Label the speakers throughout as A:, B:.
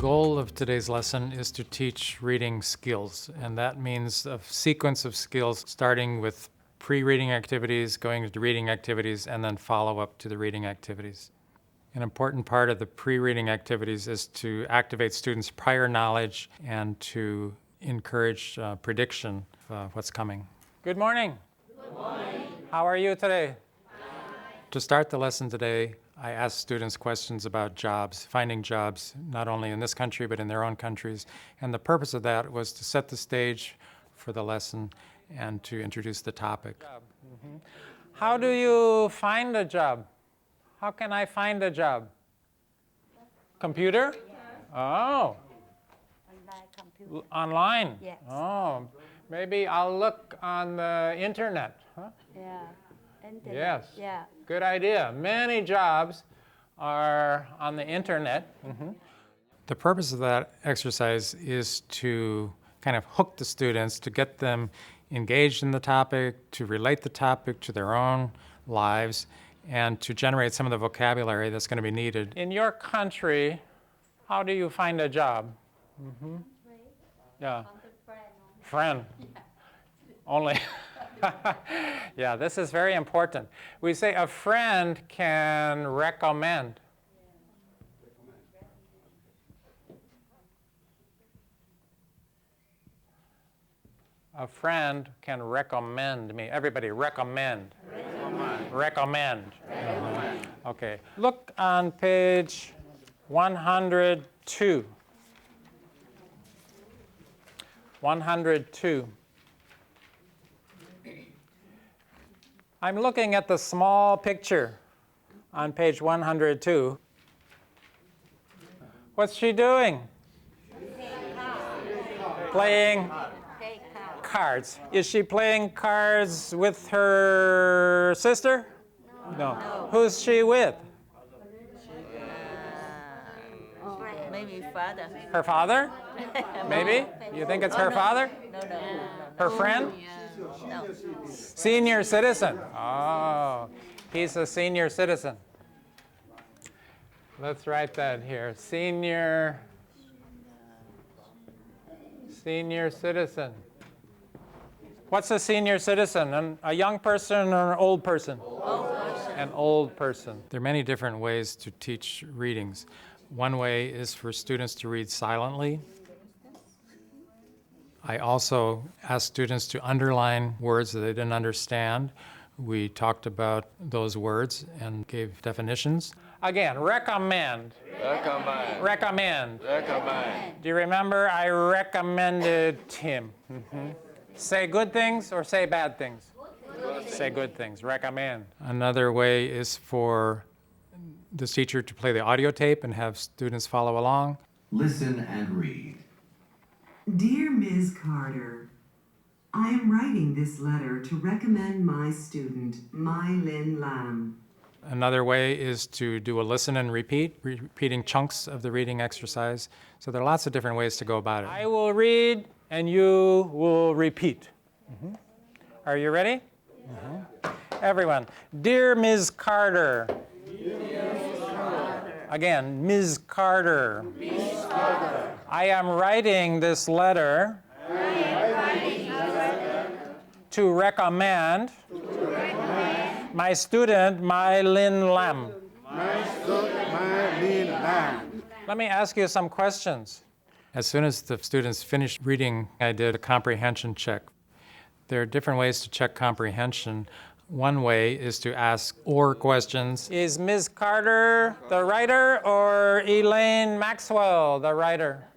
A: goal of today's lesson is to teach reading skills, and that means a sequence of skills starting with pre-reading activities, going into reading activities, and then follow up to the reading activities. An important part of the pre-reading activities is to activate students' prior knowledge and to encourage prediction of what's coming. Good morning. Good morning. How are you today? To start the lesson today, I asked students questions about jobs, finding jobs, not only in this country, but in their own countries. And the purpose of that was to set the stage for the lesson and to introduce the topic. Mm-hmm. How do you find a job? How can I find a job? Computer? Oh.
B: Online computer.
A: Online?
B: Yes.
A: Oh, maybe I'll look on the internet. Huh?
B: Yeah. Internet.
A: Yes.
B: Yeah.
A: Good idea. Many jobs are on the internet. Mm-hmm. The purpose of that exercise is to kind of hook the students, to get them engaged in the topic, to relate the topic to their own lives, and to generate some of the vocabulary that's going to be needed. In your country, how do you find a job? Mm-hmm. Yeah. Friend. Only. Yeah, this is very important. We say a friend can recommend. A friend can recommend me. Everybody, recommend. Recommend. Mm-hmm. Okay. Look on page 102. 102. I'm looking at the small picture on page 102. What's she doing? Playing cards. Is she playing cards with her sister? No. Who's she with?
B: Maybe father.
A: Her father? Maybe? You think it's her father?
B: No.
A: Her friend?
B: No.
A: Senior citizen. Oh, he's a senior citizen. Let's write that here. Senior citizen. What's a senior citizen? A young person or an old person?
B: Old person.
A: An old person. There are many different ways to teach readings. One way is for students to read silently. I also asked students to underline words that they didn't understand. We talked about those words and gave definitions. Again, recommend.
C: Recommend.
A: Recommend.
C: Recommend.
A: Do you remember I recommended him? Mm-hmm. Say good things or say bad things? Say good things. Recommend. Another way is for the teacher to play the audio tape and have students follow along.
D: Listen and read.
E: Dear Ms. Carter, I am writing this letter to recommend my student, Mai Lin Lam.
A: Another way is to do a listen and repeat, repeating chunks of the reading exercise. So there are lots of different ways to go about it. I will read and you will repeat. Mm-hmm. Are you ready? Mm-hmm. Everyone. Dear Ms. Carter. Again, Ms. Carter. Ms. Carter. I am writing this letter to recommend my student, Mai Lin Lam. Let me ask you some questions. As soon as the students finished reading, I did a comprehension check. There are different ways to check comprehension. One way is to ask or questions. Is Ms. Carter the writer or Elaine Maxwell the writer?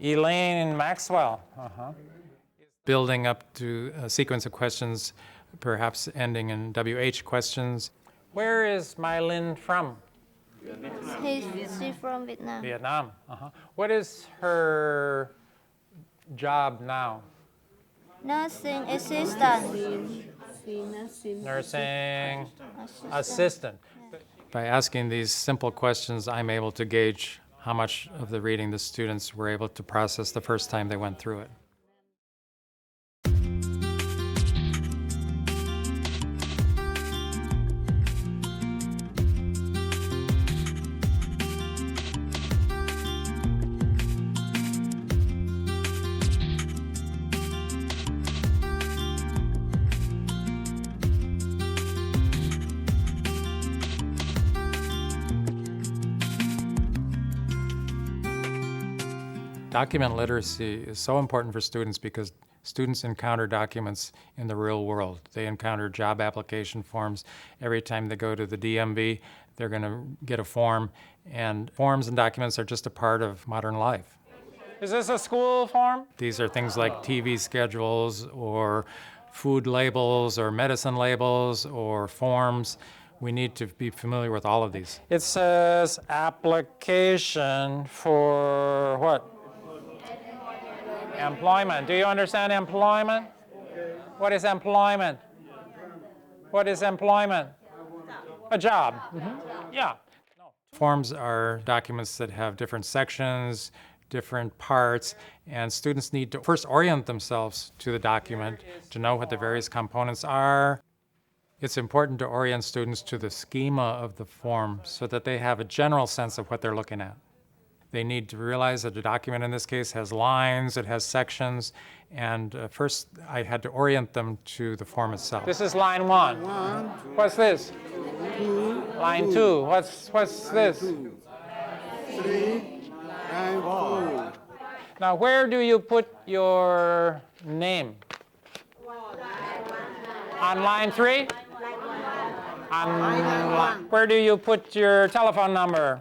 A: Elaine Maxwell. Uh-huh. Building up to a sequence of questions, perhaps ending in WH questions. Where is Mai Lin from?
F: She's from Vietnam.
A: Vietnam. Uh-huh. What is her job now?
F: Nursing assistant.
A: Nursing assistant. By asking these simple questions, I'm able to gauge how much of the reading the students were able to process the first time they went through it. Document literacy is so important for students because students encounter documents in the real world. They encounter job application forms. Every time they go to the DMV, they're going to get a form, and forms and documents are just a part of modern life. Is this a school form? These are things like TV schedules or food labels or medicine labels or forms. We need to be familiar with all of these. It says application for what? Employment. Do you understand employment? What is employment? What is employment? A job. Yeah. Forms are documents that have different sections, different parts, and students need to first orient themselves to the document to know what the various components are. It's important to orient students to the schema of the form so that they have a general sense of what they're looking at. They need to realize that the document in this case has lines, it has sections, and first I had to orient them to the form itself. This is line 1. What's this? Line 2. What's this? Now, where do you put your name? On line 3? Where do you put your telephone number?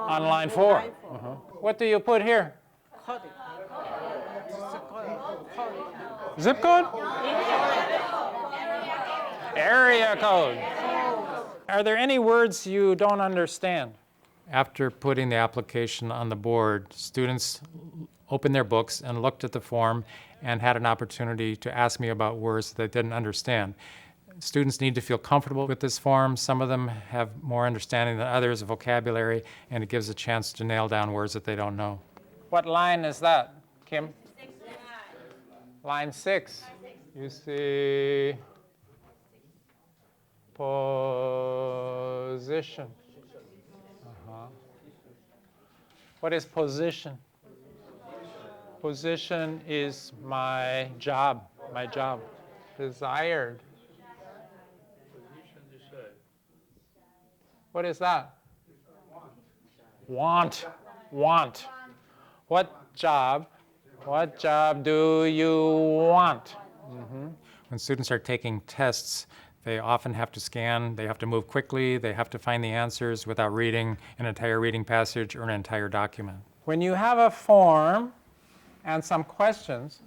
A: On line 4. What do you put here? Zip code? Area code. Are there any words you don't understand? After putting the application on the board, students opened their books and looked at the form and had an opportunity to ask me about words they didn't understand. Students need to feel comfortable with this form. Some of them have more understanding than others of vocabulary, and it gives a chance to nail down words that they don't know. What line is that, Kim? Line 6. You see position. What is position? Position is my job. Desired. What is that? Want. What job do you want? When students are taking tests, they often have to scan, they have to move quickly, they have to find the answers without reading an entire reading passage or an entire document. When you have a form and some questions,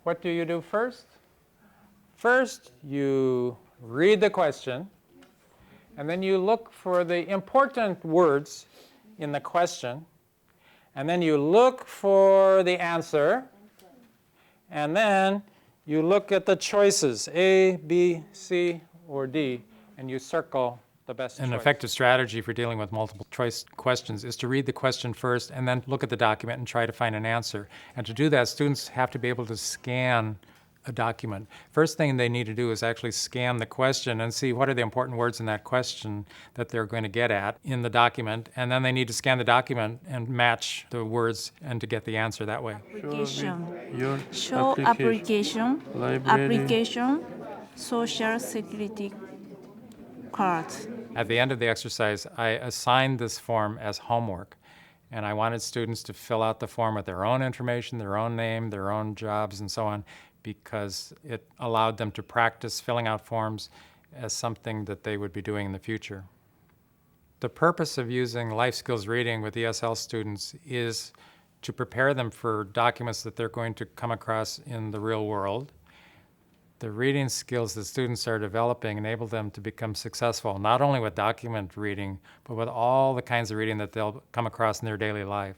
A: what do you do first? First, you read the question, and then you look for the important words in the question, and then you look for the answer, and then you look at the choices, A, B, C, or D, and you circle the best choice. An effective strategy for dealing with multiple choice questions is to read the question first and then look at the document and try to find an answer. And to do that, students have to be able to scan a document. First thing they need to do is actually scan the question and see what are the important words in that question that they're going to get at in the document, and then they need to scan the document and match the words and to get the answer that way.
G: Show application, social security card.
A: At the end of the exercise, I assigned this form as homework, and I wanted students to fill out the form with their own information, their own name, their own jobs, and so on, because it allowed them to practice filling out forms as something that they would be doing in the future. The purpose of using life skills reading with ESL students is to prepare them for documents that they're going to come across in the real world. The reading skills that students are developing enable them to become successful, not only with document reading, but with all the kinds of reading that they'll come across in their daily life.